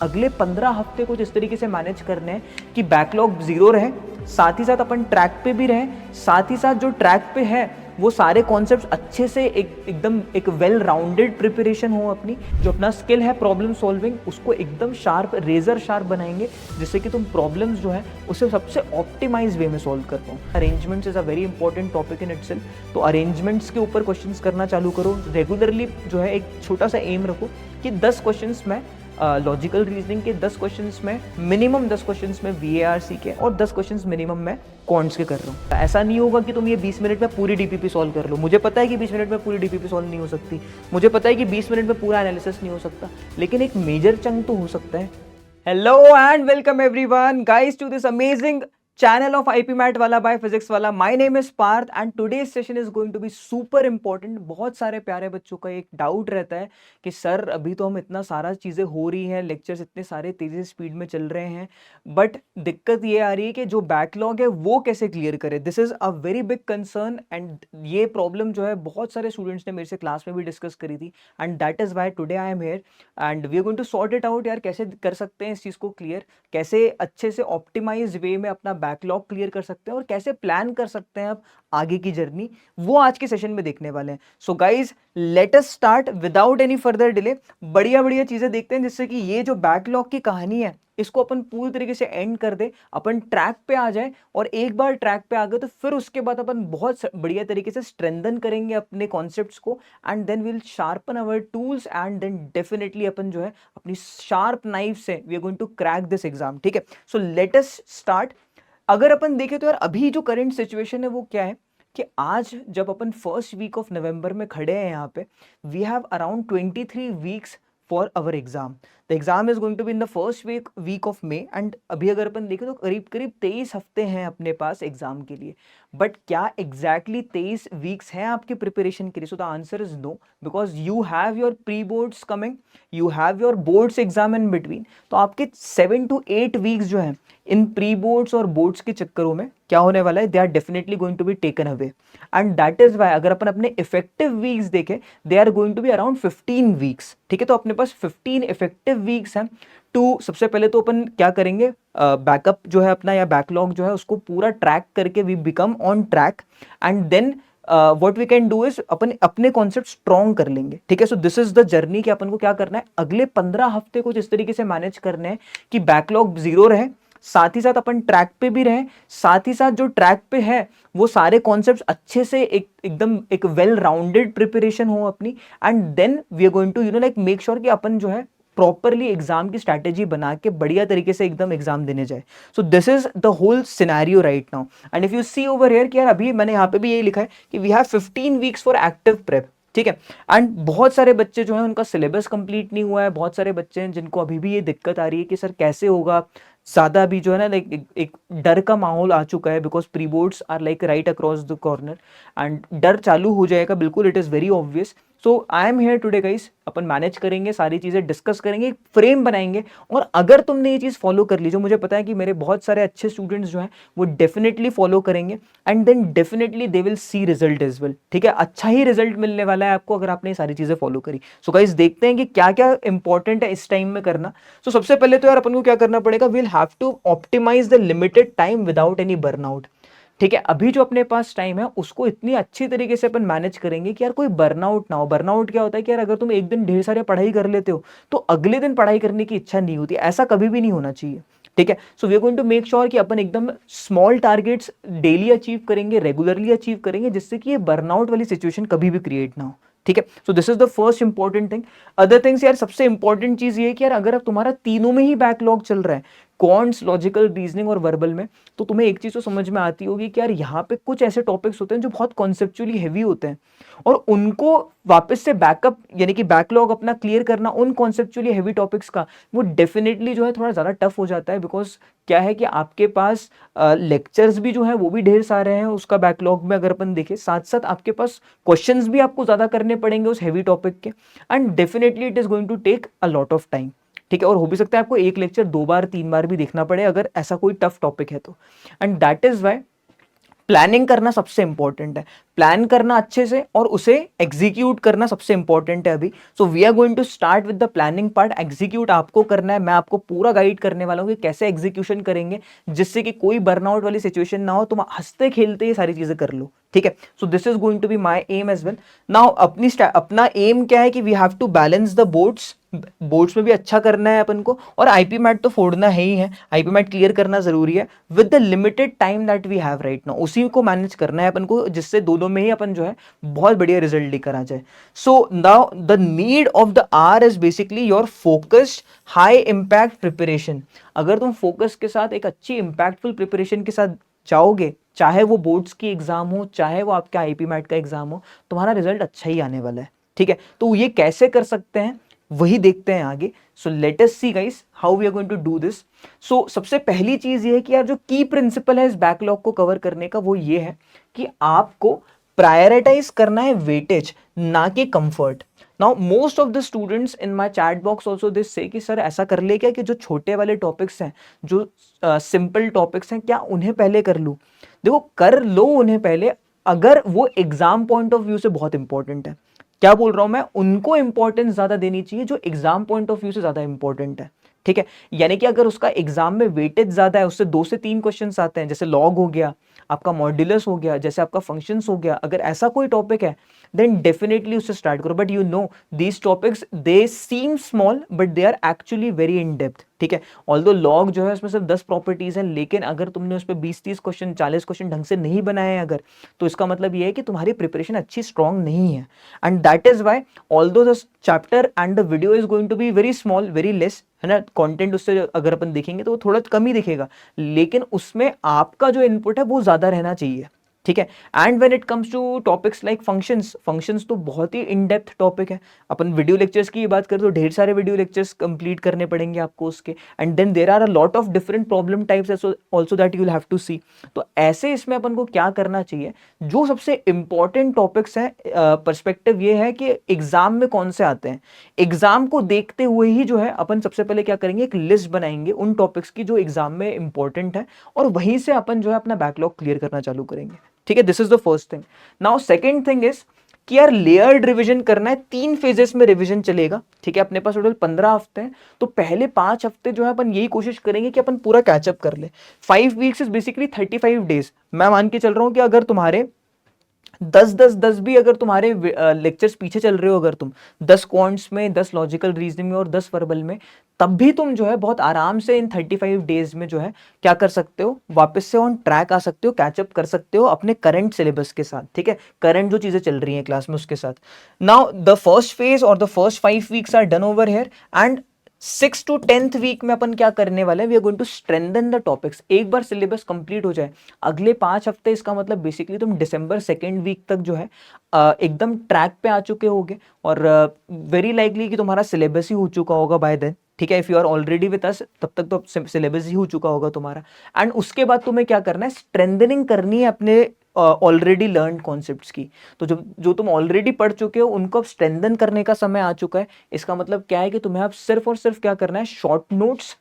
अगले 15 हफ्ते कुछ इस तरीके से मैनेज करने हैं कि बैकलॉग जीरो रहे, साथ ही साथ अपन ट्रैक पे भी रहें, साथ ही साथ जो ट्रैक पे है वो सारे कॉन्सेप्ट्स अच्छे से एकदम एक वेल राउंडेड प्रिपरेशन हो। अपनी जो अपना स्किल है प्रॉब्लम सॉल्विंग उसको एकदम शार्प, रेजर शार्प बनाएंगे, जिससे कि तुम प्रॉब्लम्स जो है उसे सबसे ऑप्टिमाइज वे में सॉल्व कर पाओ। Arrangements is a very important topic in itself. तो अरेंजमेंट्स के ऊपर क्वेश्चंस करना चालू करो। रेगुलरली जो है एक छोटा सा एम रखो कि 10 क्वेश्चंस में लॉजिकल रीजनिंग के, 10 क्वेश्चंस में मिनिमम 10 क्वेश्चंस में VARC के, और 10 क्वेश्चंस मिनिमम मैं क्वांट्स के कर रहा हूँ। ऐसा नहीं होगा कि तुम ये 20 मिनट में पूरी DPP सॉल्व कर लो। मुझे पता है कि 20 मिनट में पूरी DPP सॉल्व नहीं हो सकती, मुझे पता है कि 20 मिनट में पूरा एनालिसिस नहीं हो सकता, लेकिन एक मेजर चंक तो हो सकता है। Hello and welcome everyone guys to this amazing channel of IP Math वाला by Physics वाला। My name is Parth and today's session is going to be super important। बहुत सारे प्यारे बच्चों का एक डाउट रहता है कि सर अभी तो हम इतना सारा चीज़ें हो रही हैं, लेक्चर्स इतने सारे तेज़ी स्पीड में चल रहे हैं, बट दिक्कत ये आ रही है कि जो बैकलॉग है वो कैसे क्लियर करें। This is a very big concern and ये प्रॉब्लम जो है बहुत सारे स्टूडेंट्स ने मेरे से क्लास में भी डिस्कस करी थी and that is why today I am here and we are going to sort it out. यार कैसे कर सकते हैं इस चीज़ को क्लियर, कैसे अच्छे से ऑप्टिमाइज वे में अपना बैकलॉग क्लियर कर सकते हैं और कैसे प्लान कर सकते हैं आप आगे की जर्नी, वो आज के सेशन में देखने वाले हैं। So guys let us start without any further delay. बढ़िया बढ़िया चीजें देखते हैं जिससे कि ये जो बैकलॉग की कहानी है इसको अपन पूरी तरीके से एंड कर दे, अपन ट्रैक पे आ जाए, और एक बार ट्रैक पे आ गए तो फिर उसके बाद अपन बहुत बढ़िया तरीके से स्ट्रेंथन करेंगे अपने कॉन्सेप्ट्स को and then will sharpen our tools and then definitely अपन जो है अपनी शार्प नाइफ से we are going to crack this exam. ठीक है, सो लेट अस स्टार्ट। अगर अपन देखें तो यार अभी जो करंट सिचुएशन है वो क्या है कि आज जब अपन फर्स्ट वीक ऑफ नवंबर में खड़े हैं यहाँ पे, we have around 23 weeks for our exam. The exam is going to be in the first week of May and अभी अगर अपन देखें तो करीब करीब 23 हफ्ते हैं अपने पास एग्जाम के लिए। बट क्या एग्जैक्टली 23 वीक्स हैं आपके प्रिपरेशन के लिए? So the answer is no, because you have your pre boards coming, you have your boards exam in between. तो आपके 7 to 8 वीक्स जो है इन प्री बोर्ड्स और बोर्ड्स के चक्करों में क्या होने वाला है, they are definitely going to be taken away and that is why अगर अपन अपने इफेक्टिव वीक्स देखें they are going to be around 15 weeks. ठीक है, तो अपने पास 15 इफेक्टिव वीक्स हैं टू, सबसे पहले तो अपन क्या करेंगे, बैकअप जो है अपना या बैकलॉग जो है उसको पूरा ट्रैक करके we become on track and then what we can do is अपन अपने कॉन्सेप्ट स्ट्रॉन्ग कर लेंगे। ठीक है, so this is the journey कि अपन को क्या करना है, अगले 15 हफ्ते कुछ इस तरीके से मैनेज करने हैं कि बैकलॉग जीरो रहे, साथ ही साथ अपन ट्रैक पे भी रहें, साथ ही साथ जो ट्रैक पे है वो सारे कॉन्सेप्ट्स अच्छे से एकदम एक वेल राउंडेड प्रिपरेशन हो अपनी and then we are going to like make sure कि अपन जो है प्रॉपरली एग्जाम की स्ट्रैटेजी बना के बढ़िया तरीके से एकदम एग्जाम देने जाए। So this is the whole scenario right now and if you see over here कि यार अभी मैंने यहाँ पे भी यही लिखा है कि we have 15 weeks for active prep. ठीक है, एंड बहुत सारे बच्चे जो हैं उनका सिलेबस कंप्लीट नहीं हुआ है, बहुत सारे बच्चे हैं जिनको अभी भी ये दिक्कत आ रही है कि सर कैसे होगा, ज़्यादा अभी जो है ना लाइक एक डर का माहौल आ चुका है because pre boards are like right across the corner and डर चालू हो जाएगा बिल्कुल, it is very obvious. So I am here today guys, अपन मैनेज करेंगे, सारी चीज़ें डिस्कस करेंगे, एक फ्रेम बनाएंगे, और अगर तुमने ये चीज़ फॉलो कर ली, जो मुझे पता है कि मेरे बहुत सारे अच्छे स्टूडेंट्स जो हैं वो डेफिनेटली फॉलो करेंगे and then definitely they will see result as well. ठीक है, अच्छा ही रिजल्ट मिलने वाला है आपको अगर आपने ये सारी चीज़ें फॉलो करी। सो गाइस देखते हैं कि क्या क्या इंपॉर्टेंट है इस टाइम में करना। सो सबसे पहले तो यार अपन को क्या करना पड़ेगा, will have to optimize the limited time without any burnout. ठीक है, अभी जो अपने पास टाइम है उसको इतनी अच्छी तरीके से अपन मैनेज करेंगे कि यार कोई बर्नआउट ना हो। बर्नआउट क्या होता है कि यार अगर तुम एक दिन ढेर सारे पढ़ाई कर लेते हो तो अगले दिन पढ़ाई करने की इच्छा नहीं होती, ऐसा कभी भी नहीं होना चाहिए। ठीक है, so we are going to make sure कि अपन एकदम स्मॉल टारगेट्स डेली अचीव करेंगे, रेगुलरली अचीव करेंगे, जिससे कि ये बर्नआउट वाली सिचुएशन कभी भी क्रिएट ना हो। ठीक है, so this is the first important thing. Other things यार सबसे इंपॉर्टेंट चीज ये है कि यार अगर अब तुम्हारा तीनों में ही बैकलॉग चल रहा है, क्वांट्स, लॉजिकल रीजनिंग और वर्बल में, तो तुम्हें एक चीज तो समझ में आती होगी कि यार यहाँ पे कुछ ऐसे टॉपिक्स होते हैं जो बहुत कॉन्सेप्चुअली हैवी होते हैं और उनको वापस से बैकअप यानी कि बैकलॉग अपना क्लियर करना उन कॉन्सेप्चुअली हैवी टॉपिक्स का, वो डेफिनेटली जो है थोड़ा ज़्यादा टफ हो जाता है। बिकॉज क्या है कि आपके पास लेक्चर्स भी जो है वो भी ढेर सारे हैं उसका बैकलॉग में अगर अपन देखें, साथ साथ आपके पास क्वेश्चंस भी आपको ज़्यादा करने पड़ेंगे उस हैवी टॉपिक के and definitely it is going to take a lot of time. ठीक है, और हो भी सकता है आपको एक लेक्चर 2 बार 3 बार भी देखना पड़े अगर ऐसा कोई टफ टॉपिक है तो। And that is why planning करना सबसे इंपॉर्टेंट है, प्लान करना अच्छे से और उसे एग्जीक्यूट करना सबसे इंपॉर्टेंट है अभी। So we are going to start with the planning part, execute आपको करना है। मैं आपको पूरा गाइड करने वाला हूँ कि कैसे एग्जीक्यूशन करेंगे जिससे कि कोई बर्नआउट वाली सिचुएशन ना हो, तुम हंसते खेलते ये सारी चीजें कर लो, ठीक है। So this is going to be my aim as well. Now अपना एम क्या है कि we have to balance the boards, boards में भी अच्छा करना है अपन को, और आईपी मैट तो फोड़ना है ही है, आईपी मैट क्लियर करना जरूरी है with the limited time that we have right now, उसी को मैनेज करना है अपन को, जिससे दोनों में ही अपन जो है बहुत बढ़िया रिजल्ट लेकर आ जाए। So now the need of the hour is basically your focused high impact preparation. अगर तुम फोकस के साथ एक अच्छी इंपैक्टफुल प्रिपरेशन के साथ जाओगे, चाहे वो बोर्ड्स की एग्जाम हो, चाहे वो आपका आईपी मैट का एग्जाम हो, तुम्हारा रिजल्ट अच्छा ही आने वाला है, ठीक है। तो ये कैसे कर सकते हैं वही देखते हैं आगे। So let us see guys how we are going to do this. So सबसे पहली चीज ये है कि यार जो की प्रिंसिपल है इस बैकलॉग को कवर करने का, वो ये है कि आपको प्रायोरिटाइज करना है वेटेज, ना कि comfort. Now most of the students in my chat box also this से कि सर ऐसा कर ले क्या कि जो छोटे वाले टॉपिक्स हैं, जो सिंपल टॉपिक्स हैं, क्या उन्हें पहले कर लूं? देखो, कर लो उन्हें पहले, अगर वो एग्जाम पॉइंट ऑफ व्यू से बहुत इंपॉर्टेंट है। क्या बोल रहा हूं मैं, उनको इंपॉर्टेंस ज्यादा देनी चाहिए जो एग्जाम पॉइंट ऑफ व्यू से ज्यादा इंपॉर्टेंट है, ठीक है। यानी कि अगर उसका एग्जाम में वेटेज ज्यादा है, उससे 2 से 3 क्वेश्चंस आते हैं, जैसे लॉग हो गया, आपका मॉड्यूलस हो गया, जैसे आपका फंक्शंस हो गया, अगर ऐसा कोई टॉपिक है देन डेफिनेटली उससे स्टार्ट करो। But you know these topics they seem small but they are actually very in depth, ठीक है। ऑल्दो लॉग जो है उसमें सिर्फ 10 प्रॉपर्टीज हैं, लेकिन अगर तुमने उस पर 20-30 क्वेश्चन 40 क्वेश्चन ढंग से नहीं बनाए हैं अगर, तो इसका मतलब ये है कि तुम्हारी प्रिपरेशन अच्छी स्ट्रांग नहीं है। And that is why although the chapter and the video is going to be very small, very less, है ना, कंटेंट उससे अगर अपन देखेंगे तो वो थोड़ा कम ही दिखेगा, लेकिन उसमें आपका जो इनपुट है वो ज्यादा रहना चाहिए, ठीक है। And when it comes to topics like functions, functions तो बहुत ही इन डेप्थ टॉपिक है। अपन वीडियो लेक्चर्स की बात करें तो ढेर सारे वीडियो लेक्चर्स कंप्लीट करने पड़ेंगे आपको उसके, and then there are a lot of different problem types also that you will have to see. तो ऐसे इसमें अपन को क्या करना चाहिए, जो सबसे इंपॉर्टेंट टॉपिक्स हैं, पर्सपेक्टिव ये है कि एग्जाम में कौन से आते हैं, एग्जाम को देखते हुए ही जो है अपन सबसे पहले क्या करेंगे, एक लिस्ट बनाएंगे उन टॉपिक्स की जो एग्जाम में इंपॉर्टेंट है, और वहीं से अपन जो है अपना बैकलॉग क्लियर करना चालू करेंगे, ठीक है। This is the first thing. Now second thing is कि यार लेयर्ड रिवीजन करना है, 3 फेजेस में रिवीजन चलेगा, ठीक है। अपने पास टोटल 15 हफ्ते हैं, तो पहले 5 हफ्ते जो है अपन यही कोशिश करेंगे कि अपन पूरा कैचअप कर ले। 5 वीक्स इज बेसिकली 35 डेज। मैं मान के चल रहा हूं कि अगर तुम्हारे 10 भी अगर तुम्हारे लेक्चर्स पीछे चल रहे हो, अगर तुम 10 क्वांट्स में, 10 लॉजिकल रीजनिंग में और 10 वर्बल में, तब भी तुम जो है बहुत आराम से इन 35 डेज में जो है क्या कर सकते हो, वापस से ऑन ट्रैक आ सकते हो, कैचअप कर सकते हो अपने करंट सिलेबस के साथ, ठीक है, करंट जो चीजें चल रही हैं क्लास में उसके साथ। नाउ द फर्स्ट फेज और the first 5 weeks are done over here, and 6th to 10th week में अपन क्या करने वाले हैं, we are going to strengthen the topics. एक बार सिलेबस कंप्लीट हो जाए, अगले 5 हफ्ते, इसका मतलब बेसिकली तुम दिसंबर 2nd वीक तक जो है एकदम ट्रैक पे आ चुके होगे, और वेरी लाइकली कि तुम्हारा सिलेबस ही हो चुका होगा बाय देन, ठीक है। If you are already with us, तब तक तो सिलेबस ही हो चुका होगा तुम्हारा। एंड उसके बाद तुम्हें क्या करना है, स्ट्रेंथनिंग करनी है अपने ऑलरेडी लर्न कॉन्सेप्ट्स की। तो जो तुम ऑलरेडी पढ़ चुके हो उनको अब स्ट्रेंथन करने का समय आ चुका है। इसका मतलब क्या है कि तुम्हें अब सिर्फ और सिर्फ क्या करना है, शॉर्ट नोट्स,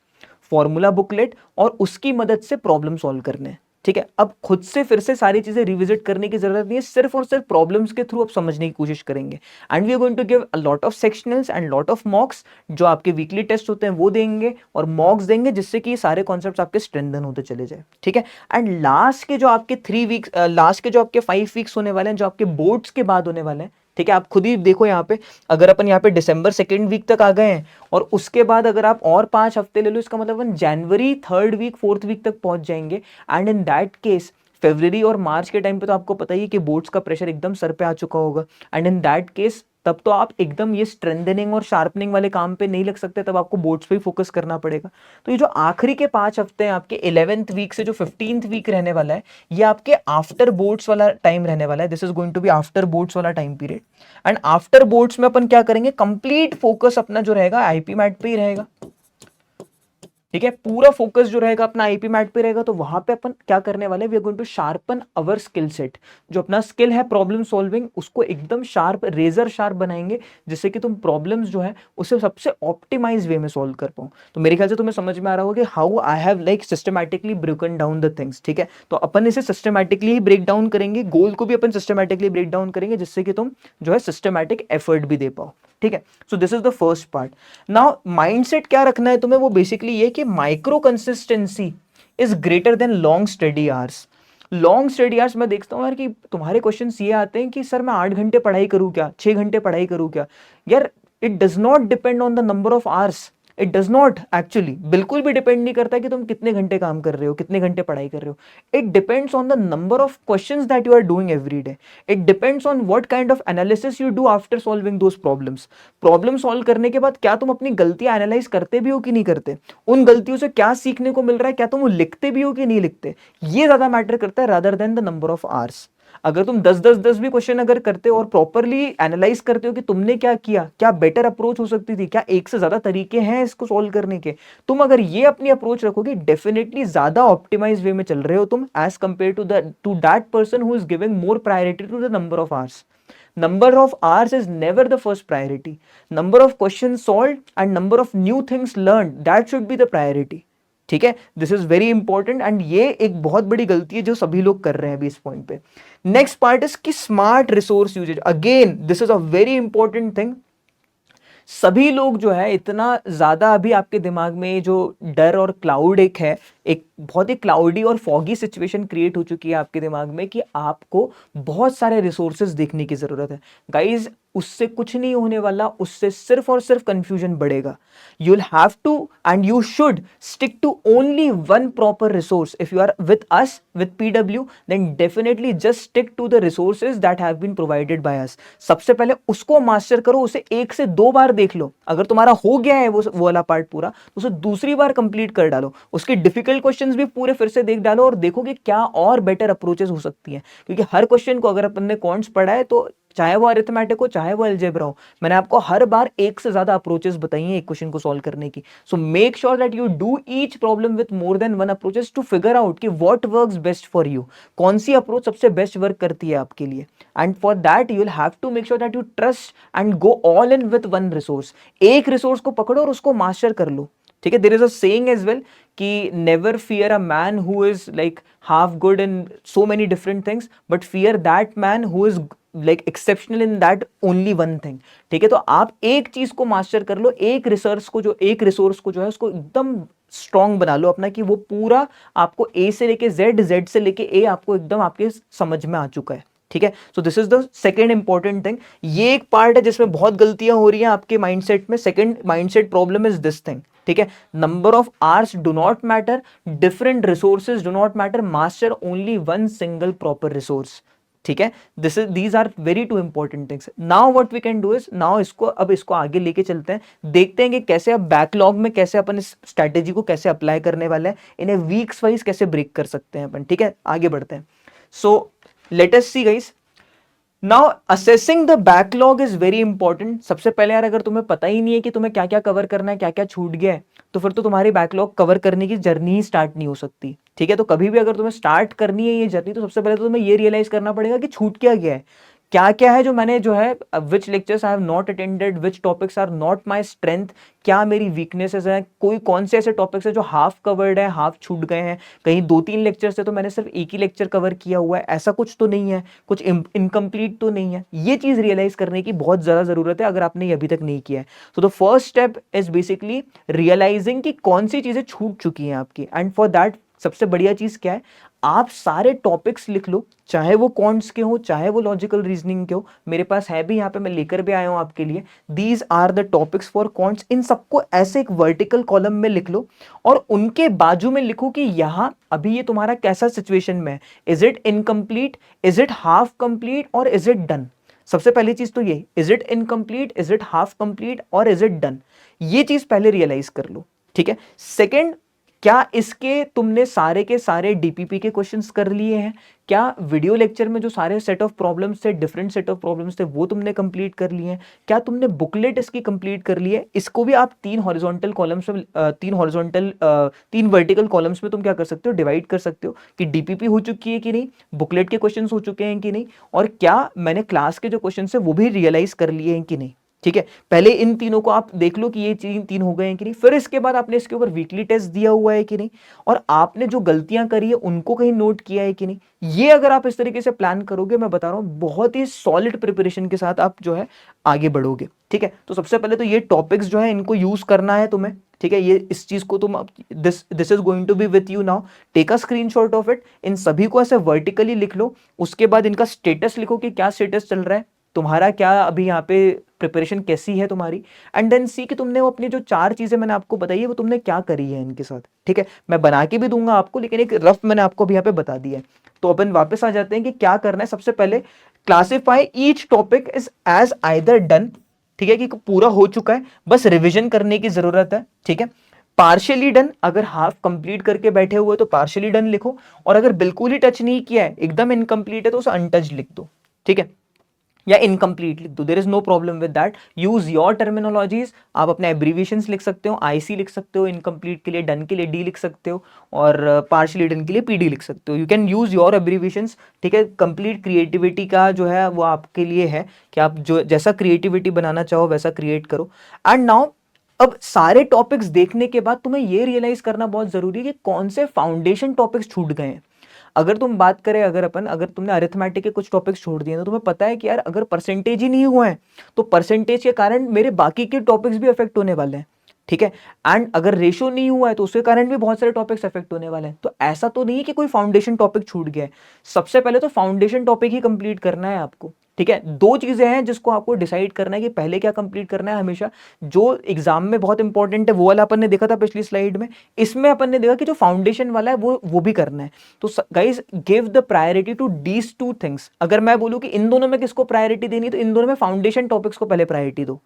फॉर्मूला बुकलेट और उसकी मदद से प्रॉब्लम सॉल्व करने हैं, ठीक है। अब खुद से फिर से सारी चीजें रिविजिट करने की जरूरत नहीं है, सिर्फ और सिर्फ प्रॉब्लम्स के थ्रू अब समझने की कोशिश करेंगे। And we are going to give a lot of sectionals and lot of mocks, जो आपके वीकली टेस्ट होते हैं वो देंगे और मॉक्स देंगे, जिससे कि सारे कॉन्सेप्ट्स आपके स्ट्रेंथन होते चले जाए, ठीक है। एंड लास्ट के जो आपके 3 वीक्स, लास्ट के जो आपके 5 वीक्स होने वाले हैं, जो आपके बोर्ड्स के बाद होने वाले हैं, ठीक है। आप खुद ही देखो यहाँ पे, अगर अपन यहाँ पे दिसंबर 2nd वीक तक आ गए हैं, और उसके बाद अगर आप और 5 हफ्ते ले लो, इसका मतलब अपन जनवरी 3rd वीक 4th वीक तक पहुंच जाएंगे। एंड इन दैट केस फरवरी और मार्च के टाइम पे तो आपको पता ही है कि बोर्ड्स का प्रेशर एकदम सर पे आ चुका होगा। एंड इन दैट केस तब तो आप एकदम ये स्ट्रेंथनिंग और शार्पनिंग वाले काम पे नहीं लग सकते, तब आपको बोर्ड्स पे ही फोकस करना पड़ेगा। तो ये जो आखिरी के 5 हफ्ते हैं आपके 11th वीक से जो 15th वीक रहने वाला है, ये आपके आफ्टर बोर्ड्स वाला टाइम रहने वाला है। This is going to be after boards वाला time period. And after boards में अपन क्या करेंगे, कंप्लीट फोकस अपना जो रहेगा आईपी मैट पे ही रहेगा। ठीक है, पूरा फोकस जो रहेगा अपना आईपी मैट पे रहेगा। तो वहां पे अपन क्या करने वाले, we are going to sharpen our skill set. जो अपना स्किल है प्रॉब्लम सॉल्विंग, उसको एकदम शार्प, रेजर शार्प बनाएंगे, जिससे कि तुम प्रॉब्लम्स जो है उसे सबसे ऑप्टिमाइज वे में सॉल्व कर पाओ। तो मेरे ख्याल से तुम्हें समझ में आ रहा होगा कि how I have like systematically broken down the things. ठीक है, तो अपन इसे सिस्टमैटिकली ही ब्रेक डाउन करेंगे, गोल को भी अपन सिस्टमैटिकली ब्रेक डाउन करेंगे, जिससे कि तुम जो है सिस्टमैटिक एफर्ट भी दे पाओ। ठीक है, so this is the first part. Now mindset क्या रखना है तुम्हें, वो बेसिकली ये कि micro consistency is greater than long study hours. Long study hours मैं देखता हूँ यार कि तुम्हारे क्वेश्चंस ये आते हैं कि सर मैं 8 घंटे पढ़ाई करूँ क्या, 6 घंटे पढ़ाई करूँ क्या। यार it does not depend on the number of hours, it does not actually, बिल्कुल भी डिपेंड नहीं करता कि तुम कितने घंटे काम कर रहे हो, कितने घंटे पढ़ाई कर रहे हो। It depends on the number of questions that you are doing every day. It depends on what kind of analysis you do after solving those problems. Problem solve करने के बाद क्या तुम अपनी गलतियां एनालाइज करते भी हो कि नहीं करते, उन गलतियों से क्या सीखने को मिल रहा है, क्या तुम वो लिखते भी हो कि नहीं लिखते, ये ज्यादा मैटर करता है rather than the number of hours. अगर तुम 10 भी क्वेश्चन अगर करते हो और प्रॉपरली एनालाइज करते हो कि तुमने क्या किया, क्या बेटर अप्रोच हो सकती थी, क्या एक से ज्यादा तरीके हैं इसको सॉल्व करने के, तुम अगर ये अपनी अप्रोच रखोगे, डेफिनेटली ज्यादा ऑप्टिमाइज वे में चल रहे हो तुम as compare to that person who is giving more priority to the number of hours. Number of hours is never the first priority. Number of questions solved and number of new things learned, that should be the priority. ठीक है, this is very important and ये एक बहुत बड़ी गलती है जो सभी लोग कर रहे हैं अभी इस पॉइंट पे। नेक्स्ट पार्ट इज कि smart resource usage, again this is a very important thing. सभी लोग जो है इतना ज्यादा अभी आपके दिमाग में जो डर और क्लाउड एक है, एक बहुत ही क्लाउडी और फॉगी सिचुएशन क्रिएट हो चुकी है आपके दिमाग में कि आपको बहुत सारे रिसोर्सेज देखने की जरूरत है। गाइज उससे कुछ नहीं होने वाला, उससे सिर्फ और सिर्फ कंफ्यूजन बढ़ेगा। You will have to and you should stick to only one proper resource. If you are with us with PW then definitely just stick to the resources that have been provided by us. सबसे पहले उसको master करो, उसे 1 से 2 बार देख लो। अगर तुम्हारा हो गया है वो वाला पार्ट पूरा, तो उसे दूसरी बार कंप्लीट कर डालो, उसके डिफिकल्ट क्वेश्चंस भी पूरे फिर से देख डालो और देखो कि क्या और बेटर अप्रोचेस हो सकती हैं। क्योंकि हर क्वेश्चन को अगर अपन ने क्वांट्स पढ़ा है, तो चाहे वो अरिथमेटिक हो चाहे वो अलजेब्रा हो, मैंने आपको हर बार 1 से ज्यादा अप्रोचेस बताई हैं एक क्वेश्चन को सॉल्व करने की। So make sure that you do each problem with more than one approaches to figure out कि what works best for you, कौन सी अप्रोच सबसे बेस्ट वर्क करती है आपके लिए। And for that you will have to make sure that you trust and go all in with one resource. एक resource को पकड़ो और उसको मास्टर कर लो। ठीक है, there is a saying as well कि never fear a man who is like half good in so many different things, but fear that man who is like exceptional in that only one thing. ठीक है, तो आप एक चीज को master कर लो, एक रिसोर्स को जो है उसको एकदम स्ट्रॉन्ग बना लो अपना, कि वो पूरा आपको ए से लेके जेड, जेड से लेके ए आपको एकदम आपके समझ में आ चुका है। ठीक है, so this is the second important thing. ये एक पार्ट है जिसमें बहुत गलतियां हो रही हैं आपके माइंडसेट में। Second mindset problem is this thing. ठीक है, number of hours do not matter, different resources do not matter, master only one single proper resource. ठीक है, these are very two important things. Now what we can do is, now इसको आगे लेके चलते हैं, देखते हैं कि कैसे अब बैकलॉग में कैसे अपन इस स्ट्रैटेजी को कैसे अप्लाई करने वाले हैं, इन्हें वीक्स वाइज कैसे ब्रेक कर सकते हैं अपन। ठीक है, आगे बढ़ते हैं। सो let us see guys, now assessing the backlog is very important. सबसे पहले यार अगर तुम्हें पता ही नहीं है कि तुम्हें क्या क्या कवर करना है, क्या क्या छूट गया है, तो फिर तो तुम्हारी बैकलॉग कवर करने की जर्नी ही स्टार्ट नहीं हो सकती। ठीक है, तो कभी भी अगर तुम्हें स्टार्ट करनी है ये जर्नी, तो सबसे पहले तो तुम्हें ये रियलाइज करना पड़ेगा कि छूट क्या गया है, क्या क्या है जो मैंने जो है which lectures I have not attended, which topics are not my strength, क्या मेरी वीकनेसेस हैं, कौन से ऐसे टॉपिक्स हैं जो हाफ कवर्ड है, हाफ छूट गए हैं, कहीं 2-3 लेक्चर से तो मैंने सिर्फ एक ही लेक्चर कवर किया हुआ है, ऐसा कुछ तो नहीं है, कुछ इनकम्प्लीट तो नहीं है। ये चीज रियलाइज करने की बहुत ज्यादा जरूरत है अगर आपने ये अभी तक नहीं किया है। तो the first step is basically realizing कि कौन सी चीजें छूट चुकी हैं आपकी। एंड फॉर दैट सबसे बढ़िया चीज क्या है, आप सारे टॉपिक्स लिख लो, चाहे वो क्वांट्स के हो चाहे वो लॉजिकल रीजनिंग के हो। मेरे पास है भी यहाँ पे, मैं लेकर भी आया हूं आपके लिए। These are the topics for quants. इन सबको ऐसे एक वर्टिकल कॉलम में लिख लो और उनके बाजू में लिखो कि यहाँ अभी ये तुम्हारा कैसा सिचुएशन में है। Is it incomplete, is it half complete और इज इट डन। सबसे पहली चीज तो ये, is it incomplete, is it half complete और इज इट डन। ये चीज पहले रियलाइज कर लो। ठीक है, सेकेंड, क्या इसके तुमने सारे के सारे डीपीपी के क्वेश्चंस कर लिए हैं? क्या वीडियो लेक्चर में जो सारे सेट ऑफ प्रॉब्लम्स थे, डिफरेंट सेट ऑफ प्रॉब्लम्स थे, वो तुमने कंप्लीट कर लिए हैं? क्या तुमने बुकलेट इसकी कंप्लीट कर ली है? इसको भी आप तीन हॉरिजॉन्टल कॉलम्स में तीन वर्टिकल कॉलम्स में तुम क्या कर सकते हो, डिवाइड कर सकते हो कि डीपीपी हो चुकी है कि नहीं, बुकलेट के क्वेश्चंस हो चुके हैं कि नहीं, और क्या मैंने क्लास के जो क्वेश्चंस है वो भी रियलाइज कर लिए हैं कि नहीं। ठीक है, पहले इन तीनों को आप देख लो कि ये तीन हो गए हैं कि नहीं, फिर इसके बाद आपने इसके ऊपर वीकली टेस्ट दिया हुआ है कि नहीं, और आपने जो गलतियां करी है उनको कहीं नोट किया है कि नहीं। ये अगर आप इस तरीके से प्लान करोगे, मैं बता रहा हूं बहुत ही सॉलिड प्रिपरेशन के साथ आप जो है आगे बढ़ोगे। ठीक है, तो सबसे पहले तो ये टॉपिक्स जो है इनको यूज करना है तुम्हें। ठीक है, ये इस चीज को तुम this is going to be with you now, take a screenshot of it, इन सभी को ऐसे वर्टिकली लिख लो। उसके बाद इनका स्टेटस लिखो कि क्या स्टेटस चल रहा है तुम्हारा, क्या अभी यहाँ पे प्रिपरेशन कैसी है तुम्हारी, एंड देन सी कि तुमने वो अपनी जो चार चीजें मैंने आपको बताई है वो तुमने क्या करी है इनके साथ। ठीक है, मैं बना के भी दूंगा आपको, लेकिन एक रफ मैंने आपको अभी यहाँ पे बता दिया है। तो अपन वापस आ जाते हैं कि क्या करना है। सबसे पहले classify each topic is as either done, ठीक है, कि पूरा हो चुका है, बस रिविजन करने की जरूरत है। ठीक है, पार्शियली डन, अगर हाफ कंप्लीट करके बैठे हुए तो पार्शियली डन लिखो, और अगर बिल्कुल ही टच नहीं किया है, एकदम इनकम्प्लीट है, तो उसे अनटच लिख दो। ठीक है, या इनकम्प्लीट लिख दो, there is no problem with that, use your terminologies. आप अपने एब्रीविएशंस लिख सकते हो, आईसी लिख सकते हो, इनकम्प्लीट के लिए डन के लिए डी लिख सकते हो, और पार्शियली डन के लिए पीडी लिख सकते हो। You can use your abbreviations. ठीक है, कंप्लीट क्रिएटिविटी का जो है वो आपके लिए है कि आप जो जैसा क्रिएटिविटी बनाना चाहो वैसा क्रिएट करो। एंड नाउ अब सारे टॉपिक्स देखने के बाद तुम्हें ये रियलाइज करना बहुत जरूरी है कि कौन से फाउंडेशन टॉपिक्स छूट गए हैं। अगर तुम बात करें, अगर तुमने अरिथमेटिक के कुछ टॉपिक्स छोड़ दिए तो तुम्हें पता है कि यार अगर परसेंटेज ही नहीं हुआ है तो परसेंटेज के कारण मेरे बाकी के टॉपिक्स भी अफेक्ट होने वाले हैं। ठीक है, एंड अगर रेशो नहीं हुआ है तो उसके कारण भी बहुत सारे टॉपिक्स अफेक्ट होने वाले हैं। तो ऐसा तो नहीं है कि कोई फाउंडेशन टॉपिक छूट गया है। सबसे पहले तो फाउंडेशन टॉपिक ही कंप्लीट करना है आपको। ठीक है, दो चीजें हैं जिसको आपको डिसाइड करना है कि पहले क्या कंप्लीट करना है। हमेशा जो एग्जाम में बहुत इंपॉर्टेंट है वो वाला अपन ने देखा था पिछली स्लाइड में, इसमें अपन ने देखा कि जो फाउंडेशन वाला है वो भी करना है। तो guys give the priority to these two things. अगर मैं बोलूं कि इन दोनों में किसको प्रायोरिटी देनी है, तो इन दोनों में फाउंडेशन टॉपिक्स को पहले प्रायोरिटी दो।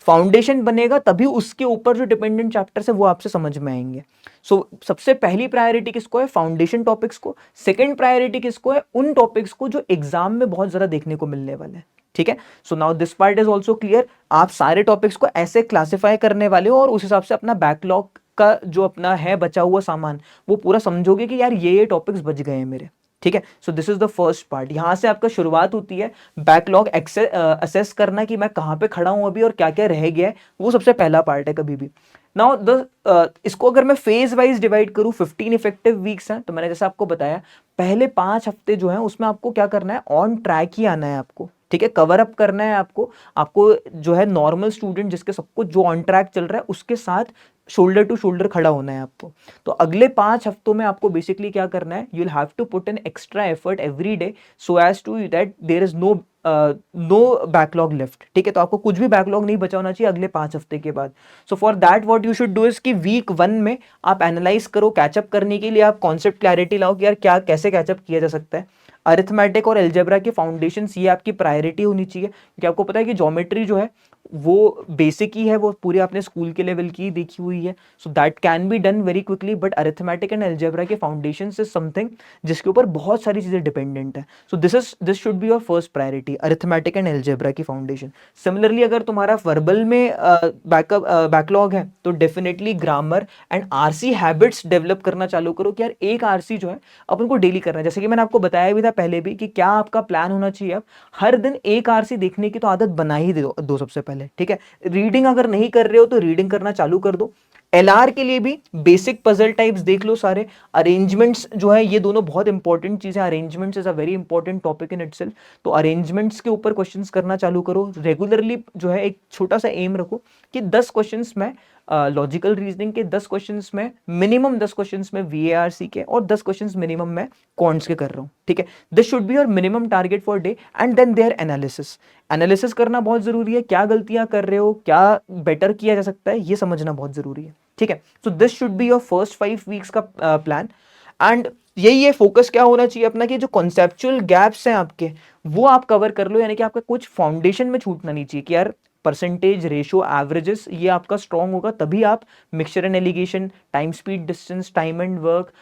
फाउंडेशन बनेगा तभी उसके ऊपर जो डिपेंडेंट चैप्टर्स है वो आपसे समझ में आएंगे। सो सबसे पहली प्रायोरिटी किसको है, फाउंडेशन टॉपिक्स को। सेकंड प्रायोरिटी किसको है, उन टॉपिक्स को जो एग्जाम में बहुत ज्यादा देखने को मिलने वाले हैं। ठीक है, so now this part is also clear. आप सारे टॉपिक्स को ऐसे क्लासिफाई करने वाले हो और उस हिसाब से अपना बैकलॉग का जो अपना है बचा हुआ सामान वो पूरा समझोगे कि यार ये टॉपिक्स बच गए हैं मेरे। ठीक है, so this is the first part. यहां से आपका शुरुआत होती है बैकलॉग असेस करना कि मैं कहां पे खड़ा हूं अभी और क्या क्या रह गया है, वो सबसे पहला पार्ट है कभी भी। नाउ इसको अगर मैं फेज वाइज डिवाइड करूं, 15 इफेक्टिव वीक्स हैं, तो मैंने जैसे आपको बताया पहले 5 हफ्ते जो है उसमें आपको क्या करना है, ऑन ट्रैक ही आना है आपको। ठीक है, कवर अप करना है आपको जो है नॉर्मल स्टूडेंट जिसके सब कुछ जो ऑन ट्रैक चल रहा है उसके साथ शोल्डर टू शोल्डर खड़ा होना है आपको। तो अगले 5 हफ्तों में आपको बेसिकली क्या करना है, you will have to put an extra effort every day so as to that there is no backlog left. ठीक है, तो आपको कुछ भी बैकलॉग नहीं बचा होना चाहिए अगले 5 हफ्ते के बाद। सो for that what you should do is कि वीक 1 में आप एनालाइज करो, कैचअप करने के लिए आप कॉन्सेप्ट क्लैरिटी लाओ कि यार क्या कैसे कैचअप किया जा सकता है। अरिथमेटिक और एल्जेब्रा के फाउंडेशंस ये आपकी प्रायोरिटी होनी चाहिए, क्योंकि आपको पता है कि ज्योमेट्री जो है वो बेसिक ही है, वो पूरी आपने स्कूल के लेवल की देखी हुई है, so that can be done very quickly. But arithmetic and algebra के फाउंडेशंस इज समथिंग जिसके ऊपर बहुत सारी चीजें डिपेंडेंट है। So this should be your first priority, arithmetic and algebra की फाउंडेशन। सिमिलरली अगर तुम्हारा वर्बल में बैकलॉग है तो definitely grammar and RC habits develop करना चालू करो कि यार एक आरसी जो है अपन को डेली करना है। जैसे कि मैंने आपको बताया भी था पहले भी कि क्या आपका प्लान होना चाहिए, अब हर दिन एक आरसी देखने की तो आदत बना ही दो सबसे पहले। ठीक है, रीडिंग अगर नहीं कर रहे हो तो रीडिंग करना चालू कर दो। एलआर के लिए भी बेसिक पजल टाइप्स देख लो सारे। अरेंजमेंट्स जो है ये दोनों बहुत इंपॉर्टेंट चीजें, arrangements is a very important topic in itself. तो अरेंजमेंट्स के ऊपर क्वेश्चंस करना चालू करो रेगुलरली। जो है एक छोटा सा एम रखो कि 10 क्वेश्चंस में लॉजिकल रीजनिंग के, 10 क्वेश्चंस में मिनिमम 10 क्वेश्चंस में वीएआरसी के, और 10 क्वेश्चंस मिनिमम में क्वांट्स के कर रहा हूं। ठीक है, this should be your minimum target for day. And then their analysis करना बहुत जरूरी है, क्या गलतियां कर रहे हो, क्या बेटर किया जा सकता है, ये समझना बहुत जरूरी है। ठीक है, so this should be your first 5 weeks का प्लान। एंड यही है फोकस क्या होना चाहिए अपना कि जो कॉन्सेप्चुअल गैप्स हैं आपके वो आप कवर कर लो, यानी कि आपका कुछ फाउंडेशन में छूटना नहीं चाहिए कि यार परसेंटेज, रेशियो, एवरेजेस, ये आपका स्ट्रॉन्ग होगा तभी आप mixture and alligation, time speed distance, time and work,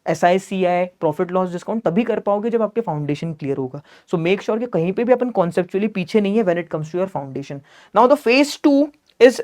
SICI, profit loss discount तभी कर पाओगे जब आपके फाउंडेशन क्लियर होगा. सो मेक श्योर कि कहीं पे भी अपन कॉन्सेप्चुअली पीछे नहीं है when it comes to your foundation. Now the phase 2 is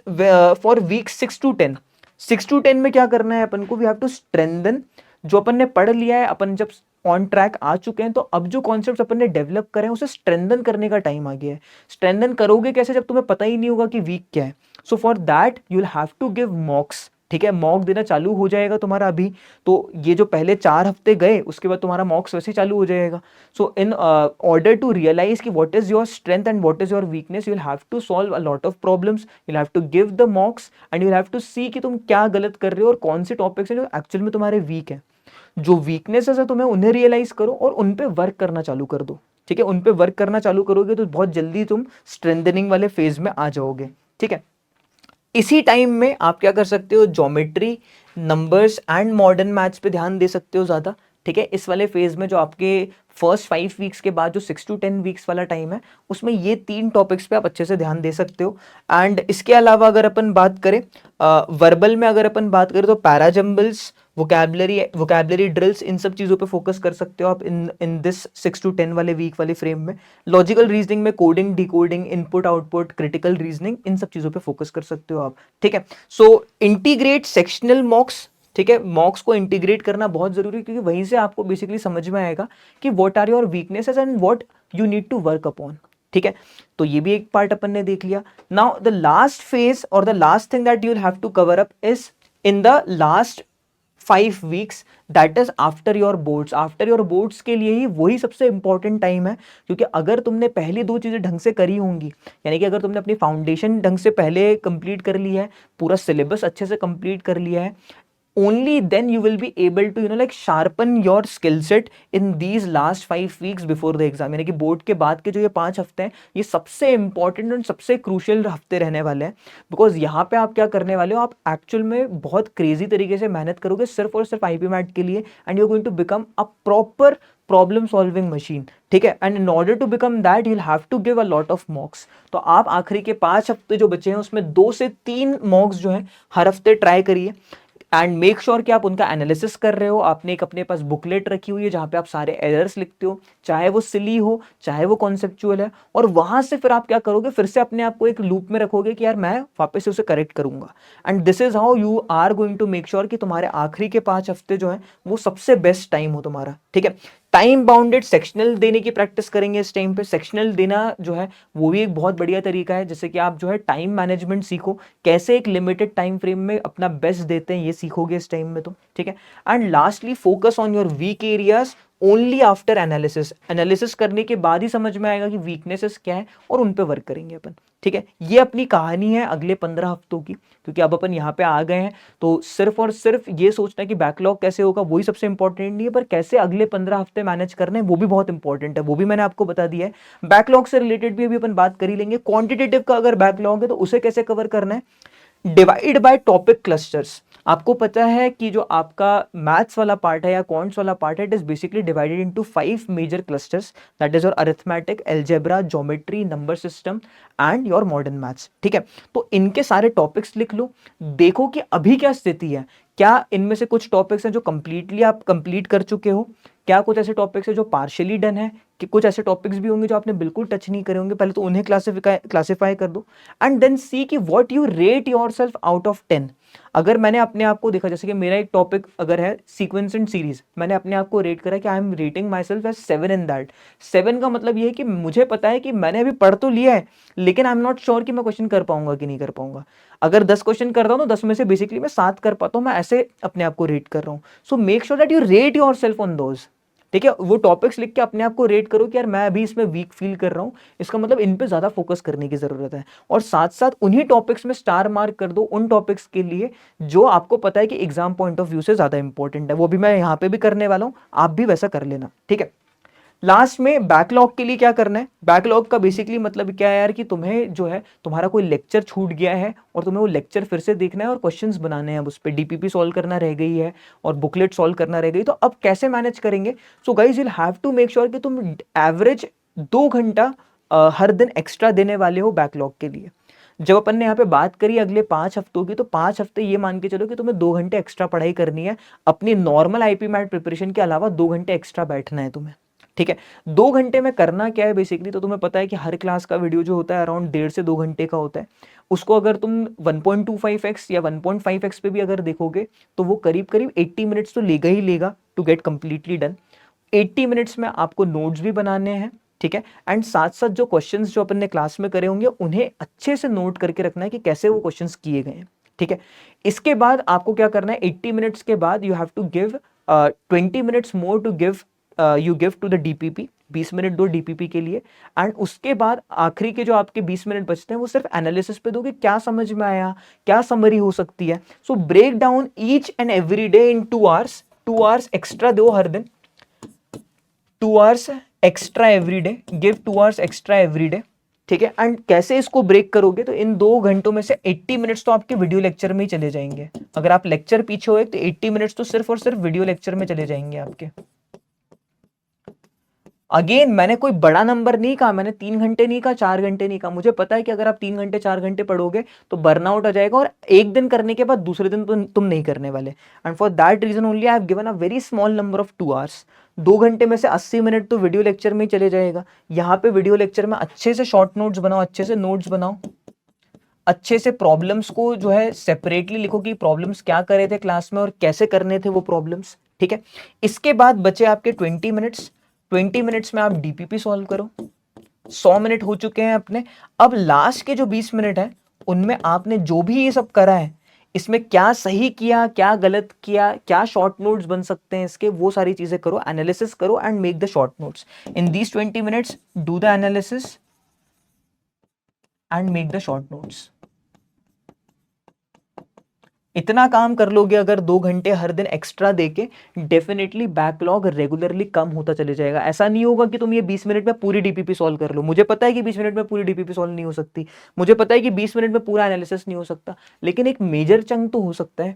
for week 6 to 10. 6 to 10 में क्या करना है अपन को? वी हैव टू स्ट्रेंथन जो अपन ने पढ़ लिया है. अपन जब ऑन ट्रैक आ चुके हैं तो अब जो कॉन्सेप्ट अपन ने डेवलप करे हैं उसे स्ट्रेंथन करने का टाइम आ गया है. स्ट्रेंथन करोगे कैसे जब तुम्हें पता ही नहीं होगा कि वीक क्या है? So for that you will have to give mocks. ठीक है, मॉक देना चालू हो जाएगा तुम्हारा अभी. तो ये जो पहले 4 हफ्ते गए उसके बाद तुम्हारा मॉक्स वैसे चालू हो जाएगा. So in order to realise कि what is your strength and what is your weakness, you will have to solve a lot of problems, you will have to give the mocks and you will have to see कि तुम क्या गलत कर रहे हो और कौन से टॉपिक्स हैं जो एक्चुअल में तुम्हारे वीक है. जो वीकनेसेस है तुम्हें उन्हें रियलाइज करो और उन पे वर्क करना चालू कर दो. ठीक है, उन पे वर्क करना चालू करोगे तो बहुत जल्दी तुम स्ट्रेंथनिंग वाले फेज में आ जाओगे. ठीक है, इसी टाइम में आप क्या कर सकते हो? Geometry, numbers and modern maths पे ध्यान दे सकते हो ज़्यादा. ठीक है, इस वाले फेज में जो आपके फर्स्ट 5 वीक्स के बाद जो 6 to 10 वीक्स वाला टाइम है उसमें ये 3 टॉपिक्स पे आप अच्छे से ध्यान दे सकते हो. एंड इसके अलावा अगर अपन बात करें वर्बल में, अगर अपन बात करें तो पैराजम्बल्स, वोकैबुलरी ड्रिल्स, इन सब चीज़ों पे फोकस कर सकते हो आप इन दिस 6 to 10 वाले वीक वाले फ्रेम में. लॉजिकल रीजनिंग में coding, decoding, input output, critical reasoning, इन सब चीज़ों पे फोकस कर सकते हो आप. ठीक है, सो इंटीग्रेट सेक्शनल मॉक्स. ठीक है, मॉक्स को इंटीग्रेट करना बहुत जरूरी है क्योंकि वहीं से आपको बेसिकली समझ में आएगा कि what are your weaknesses and what you need to work upon. ठीक है, तो ये भी एक पार्ट अपन ने देख लिया. नाउ द लास्ट फेज और the last thing that you will have to cover up is in the last 5 weeks, that is after your boards. After your boards के लिए ही वही सबसे इंपॉर्टेंट टाइम है क्योंकि अगर तुमने पहली 2 चीज़ें ढंग से करी होंगी, यानी कि अगर तुमने अपनी फाउंडेशन ढंग से पहले कंप्लीट कर ली है, पूरा सिलेबस अच्छे से कंप्लीट कर लिया है, only then you will be able to like sharpen your skill set in these last 5 weeks before the exam. यानी कि बोर्ड के बाद के जो ये 5 हफ्ते हैं ये सबसे इंपॉर्टेंट और सबसे क्रूशियल हफ्ते रहने वाले हैं. बिकॉज यहाँ पे आप क्या करने वाले हो? आप एक्चुअल में बहुत क्रेजी तरीके से मेहनत करोगे सिर्फ और सिर्फ IP मैट के लिए and you are going to become a proper problem solving machine. ठीक है, and in order to become that you will have to give a lot of mocks. तो आप आखिरी के 5 हफ्ते जो बचे हैं उसमें 2 से 3 मॉक्स जो है हर हफ्ते ट्राई करिए एंड मेक श्योर कि आप उनका एनालिसिस कर रहे हो. आपने एक अपने पास बुकलेट रखी हुई है जहाँ पे आप सारे एरर्स लिखते हो, चाहे वो सिली हो चाहे वो कॉन्सेप्चुअल है, और वहां से फिर आप क्या करोगे? फिर से अपने आप को एक लूप में रखोगे कि यार मैं वापस से उसे करेक्ट करूंगा. And this is how you are going to make sure कि तुम्हारे आखिरी के 5 हफ्ते जो है वो सबसे बेस्ट टाइम हो तुम्हारा. ठीक है, टाइम बाउंडेड सेक्शनल देने की प्रैक्टिस करेंगे इस टाइम पे. सेक्शनल देना जो है वो भी एक बहुत बढ़िया तरीका है जैसे कि आप जो है टाइम मैनेजमेंट सीखो, कैसे एक लिमिटेड टाइम फ्रेम में अपना बेस्ट देते हैं ये सीखोगे इस टाइम में तुम. ठीक है, and lastly focus on your weak areas only after analysis. Analysis करने के बाद ही समझ में आएगा कि वीकनेसेस क्या है और उन पे वर्क करेंगे अपन. ठीक है, ये अपनी कहानी है अगले 15 हफ्तों की, क्योंकि अब अपन यहाँ पे आ गए हैं तो सिर्फ और सिर्फ ये सोचना कि बैकलॉग कैसे होगा वही सबसे इंपॉर्टेंट नहीं है, पर कैसे अगले 15 हफ्ते मैनेज करने हैं वो भी बहुत इंपॉर्टेंट है. वो भी मैंने आपको बता दिया है. बैकलॉग से रिलेटेड भी अभी अपन बात कर ही लेंगे. क्वांटिटेटिव का अगर बैकलॉग है तो उसे कैसे कवर करना है? Divide by topic clusters. आपको पता है कि जो आपका मैथ्स वाला पार्ट है या क्वांट्स वाला पार्ट है, it is basically divided into 5 major clusters, that is your arithmetic, algebra, geometry, number system and your modern maths. ठीक है, तो इनके सारे टॉपिक्स लिख लो. देखो कि अभी क्या स्थिति है, क्या इनमें से कुछ टॉपिक्स हैं जो कंप्लीटली आप कंप्लीट कर चुके हो, क्या कुछ ऐसे टॉपिक्स हैं जो पार्शियली डन है, कि कुछ ऐसे टॉपिक्स भी होंगे जो आपने बिल्कुल टच नहीं करे होंगे. पहले तो उन्हें क्लासिफाई कर दो एंड देन सी कि what you rate yourself out of 10. अगर मैंने अपने आप को देखा, जैसे कि मेरा एक टॉपिक अगर है सीक्वेंस एंड सीरीज, मैंने अपने आप को रेट करा कि I am rating myself as 7 in that. 7 का मतलब ये है कि मुझे पता है कि मैंने अभी पढ़ तो लिया है लेकिन आई एम नॉट श्योर कि मैं क्वेश्चन कर पाऊंगा कि नहीं कर पाऊंगा. अगर 10 क्वेश्चन करता हूं तो 10 में से बेसिकली मैं 7 कर पाता हूं. मैं ऐसे अपने आप को रेट कर रहा हूं. सो make sure that you rate your self on those. ठीक है, वो टॉपिक्स लिख के अपने आप को रेट करो कि यार मैं अभी इसमें वीक फील कर रहा हूं, इसका मतलब इन पे ज्यादा फोकस करने की जरूरत है. और साथ साथ उन्हीं टॉपिक्स में स्टार मार्क कर दो उन टॉपिक्स के लिए जो आपको पता है कि एग्जाम पॉइंट ऑफ व्यू से ज्यादा इंपॉर्टेंट है. वो भी मैं यहाँ पे भी करने वाला हूं, आप भी वैसा कर लेना. ठीक है, लास्ट में बैकलॉग के लिए क्या करना है? बैकलॉग का बेसिकली मतलब क्या है यार कि तुम्हें जो है तुम्हारा कोई लेक्चर छूट गया है और तुम्हें वो लेक्चर फिर से देखना है और क्वेश्चंस बनाने हैं, उस पर DPP सॉल्व करना रह गई है और बुकलेट सॉल्व करना रह गई. तो अब कैसे मैनेज करेंगे? So guys you will have to make sure कि तुम एवरेज 2 घंटा हर दिन एक्स्ट्रा देने वाले हो बैकलॉग के लिए। जब अपन ने यहाँ पे बात करी अगले 5 हफ्तों की, तो 5 हफ्ते ये मान के चलो कि तुम्हें 2 घंटे एक्स्ट्रा पढ़ाई करनी है, अपनी नॉर्मल आईपी मैट प्रिपरेशन के अलावा 2 घंटे एक्स्ट्रा बैठना है तुम्हें। ठीक है, 2 घंटे में करना क्या है बेसिकली, तो तुम्हें पता है कि हर क्लास का वीडियो जो होता है अराउंड 1.5 से 2 घंटे का होता है। उसको अगर तुम 1.25x या 1.5x पे भी अगर देखोगे तो वो करीब करीब 80 मिनट्स तो लेगा ही लेगा to get completely done. 80 minutes में आपको नोट्स भी बनाने हैं, ठीक है, एंड साथ साथ जो क्वेश्चंस जो अपन ने क्लास में करे होंगे उन्हें अच्छे से नोट करके रखना है कि कैसे वो क्वेश्चंस किए गए हैं। ठीक है, इसके बाद आपको क्या करना है, 80 मिनट्स के बाद you have to give 20 minutes more to give you give to the DPP, 20 minute दो डीपीपी के लिए। एंड उसके बाद आखिरी के जो आपके 20 मिनट बचते हैं वो सिर्फ एनालिसिस पे दो कि क्या समझ में आया, क्या समरी हो सकती है। So break down each and every day in 2 hours, 2 hours extra दो हर दिन, 2 hours extra every day, give 2 hours extra every day. ठीक है, एंड कैसे इसको ब्रेक करोगे, तो इन 2 घंटों में से 80 मिनट्स तो आपके वीडियो लेक्चर में ही चले जाएंगे। अगर आप लेक्चर पीछे हो तो 80 मिनट्स तो सिर्फ और सिर्फ वीडियो लेक्चर में चले जाएंगे आपके। अगेन मैंने कोई बड़ा नंबर नहीं कहा, मैंने 3 घंटे नहीं कहा, 4 घंटे नहीं कहा। मुझे पता है कि अगर आप 3 घंटे 4 घंटे पढ़ोगे तो बर्नआउट आ जाएगा, और एक दिन करने के बाद दूसरे दिन तुम नहीं करने वाले। And for that reason only I have given a very small number of 2 hours. 2 घंटे में से 80 मिनट तो वीडियो लेक्चर में ही चले जाएगा। यहाँ पे वीडियो लेक्चर में अच्छे से शॉर्ट नोट्स बनाओ, अच्छे से नोट्स बनाओ, अच्छे से प्रॉब्लम्स को जो है सेपरेटली लिखो कि प्रॉब्लम्स क्या करे थे क्लास में और कैसे करने थे वो प्रॉब्लम्स। ठीक है, इसके बाद बचे आपके 20 मिनट्स। 20 मिनट्स में आप डीपीपी सॉल्व करो। 100 मिनट हो चुके हैं अपने। अब लास्ट के जो 20 मिनट है उनमें आपने जो भी ये सब करा है, इसमें क्या सही किया, क्या गलत किया, क्या शॉर्ट नोट्स बन सकते हैं इसके, वो सारी चीजें करो, एनालिसिस करो and make the short notes. In these 20 minutes do the analysis and make the short notes. इतना काम कर लोगे अगर 2 घंटे हर दिन एक्स्ट्रा देके, डेफिनेटली बैकलॉग रेगुलरली कम होता चले जाएगा। ऐसा नहीं होगा कि तुम ये 20 मिनट में पूरी डीपीपी सॉल्व कर लो। मुझे पता है कि 20 मिनट में पूरी डीपीपी सॉल्व नहीं हो सकती, मुझे पता है कि 20 मिनट में पूरा एनालिसिस नहीं हो सकता, लेकिन एक मेजर चंक तो हो सकता है,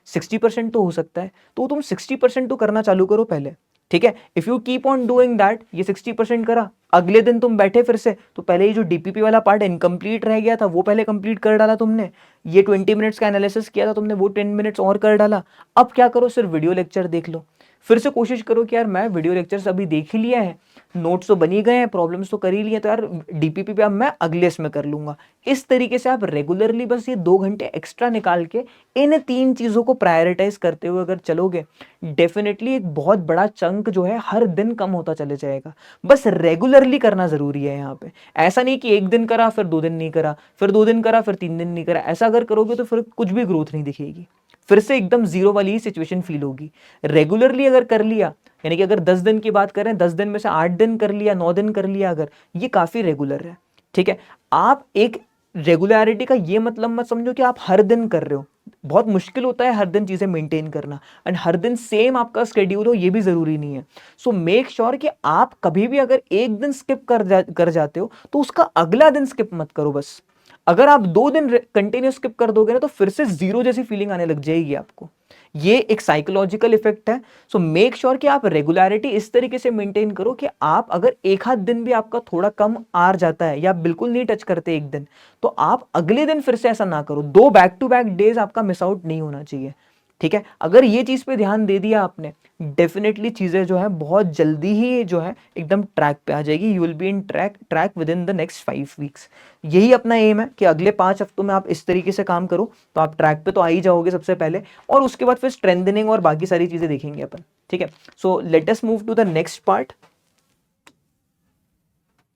60% तो हो सकता है। तो तुम 60% तो करना चालू करो पहले। ठीक है, if you keep on doing that, ये 60% करा, अगले दिन तुम बैठे फिर से, तो पहले ये जो डीपीपी वाला पार्ट इनकम्प्लीट रह गया था वो पहले कंप्लीट कर डाला तुमने, ये 20 मिनट्स का एनालिसिस किया था तुमने वो 10 मिनट्स और कर डाला। अब क्या करो, सिर्फ वीडियो लेक्चर देख लो। फिर से कोशिश करो कि यार मैं वीडियो लेक्चर्स अभी देख ही लिया है, नोट्स तो बनी गए हैं, प्रॉब्लम्स तो कर ही लिए, तो यार डीपीपी पे अब मैं अगले इसमें कर लूंगा। इस तरीके से आप रेगुलरली बस ये 2 घंटे एक्स्ट्रा निकाल के इन 3 चीज़ों को प्रायोरिटाइज करते हुए अगर चलोगे, डेफिनेटली एक बहुत बड़ा चंक जो है हर दिन कम होता चले जाएगा। बस रेगुलरली करना जरूरी है यहाँ पे। ऐसा नहीं कि एक दिन करा फिर 2 दिन नहीं करा, फिर 2 दिन करा फिर 3 दिन नहीं करा। ऐसा अगर करोगे तो फिर कुछ भी ग्रोथ नहीं दिखेगी, फिर से एकदम जीरो वाली ही सिचुएशन फील होगी। रेगुलरली अगर कर लिया, यानी कि अगर 10 दिन की बात करें, 10 दिन में से 8 दिन कर लिया, 9 दिन कर लिया, अगर ये काफी रेगुलर है। ठीक है, आप एक रेगुलरिटी का ये मतलब मत समझो कि आप हर दिन कर रहे हो। बहुत मुश्किल होता है हर दिन चीजें मेंटेन करना, एंड हर दिन सेम आपका स्केड्यूल हो ये भी जरूरी नहीं है। सो मेक श्योर कि आप कभी भी अगर एक दिन स्किप कर जाते हो तो उसका अगला दिन स्किप मत करो बस। अगर आप 2 दिन कंटिन्यू स्किप कर दोगे ना तो फिर से जीरो जैसी फीलिंग आने लग जाएगी आपको। ये एक साइकोलॉजिकल इफेक्ट है। सो मेक श्योर कि आप रेगुलरिटी इस तरीके से मेंटेन करो कि आप अगर एक आध दिन भी आपका थोड़ा कम आ जाता है या बिल्कुल नहीं टच करते एक दिन, तो आप अगले दिन फिर से ऐसा ना करो। 2 बैक टू बैक डेज आपका मिस आउट नहीं होना चाहिए। ठीक है, अगर ये चीज पे ध्यान दे दिया आपने, डेफिनेटली चीजें जो है बहुत जल्दी ही जो है एकदम ट्रैक पे आ जाएगी। You will be in track with in the next 5 weeks. यही अपना एम है कि अगले 5 हफ्तों में आप इस तरीके से काम करो तो आप ट्रैक पे तो आ ही जाओगे सबसे पहले, और उसके बाद फिर स्ट्रेंथनिंग और बाकी सारी चीजें देखेंगे अपन। ठीक है, so let us move to the next part.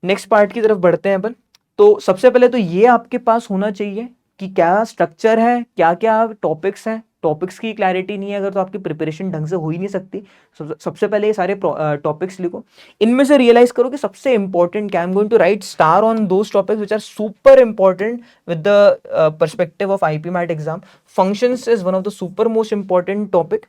Next part की तरफ बढ़ते हैं अपन। तो सबसे पहले तो ये आपके पास होना चाहिए कि क्या स्ट्रक्चर है, क्या क्या टॉपिक्स हैं। टॉपिक्स की क्लैरिटी नहीं है अगर तो आपकी प्रिपरेशन ढंग से हो ही नहीं सकती। सबसे पहले ये सारे टॉपिक्स लिखो, इनमें से रियलाइज करो कि सबसे इंपॉर्टेंट क्या। I am going to write star on those topics which are super important with the perspective of IPMAT exam. Functions is one of the super most important topic.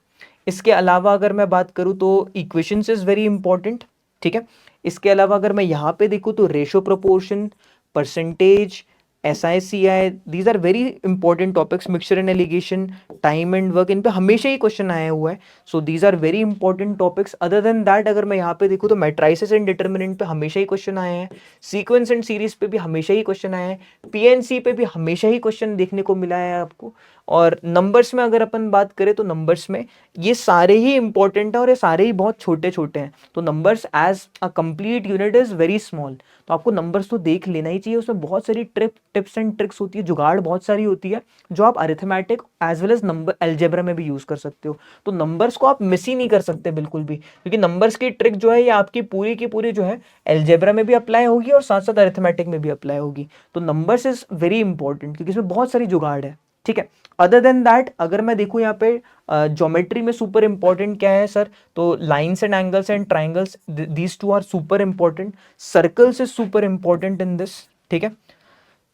इसके अलावा अगर मैं बात करूं तो इक्वेशंस इज वेरी इंपॉर्टेंट। ठीक है, इसके अलावा अगर मैं यहाँ पे देखूँ तो ratio proportion, percentage, SICI, these are very important topics. Mixture and alligation, time and work, इन पे हमेशा ही क्वेश्चन आया हुआ है. So these are very important topics. Other than that अगर मैं यहाँ पे देखूँ तो मैट्राइसिस एंड डिटर्मिनेंट पे हमेशा ही क्वेश्चन आए हैं. सीक्वेंस एंड सीरीज पे भी हमेशा ही क्वेश्चन आए हैं. PNC पे भी हमेशा ही क्वेश्चन देखने को मिला है आपको. और नंबर्स में अगर अपन बात करें तो नंबर्स में ये सारे ही इंपॉर्टेंट हैं और ये सारे ही बहुत छोटे छोटे हैं. तो numbers as a complete unit is very small. तो आपको नंबर्स तो देख लेना ही चाहिए. उसमें बहुत सारी टिप्स एंड ट्रिक्स होती है, जुगाड़ बहुत सारी होती है जो आप arithmetic as well as number algebra में भी यूज कर सकते हो. तो नंबर्स को आप मिस ही नहीं कर सकते बिल्कुल भी, क्योंकि नंबर्स की ट्रिक जो है ये आपकी पूरी की पूरी जो है अलजेब्रा में भी अप्लाई होगी और साथ साथ अरिथमेटिक में भी अप्लाई होगी. तो नंबर्स इज वेरी इंपॉर्टेंट क्योंकि इसमें बहुत सारी जुगाड़ है. ठीक है. अदर देन दैट अगर मैं देखूं यहाँ पे ज्योमेट्री में सुपर इंपॉर्टेंट क्या है सर, तो lines and angles and triangles, these two are super important. Circles is super important in this. ठीक है.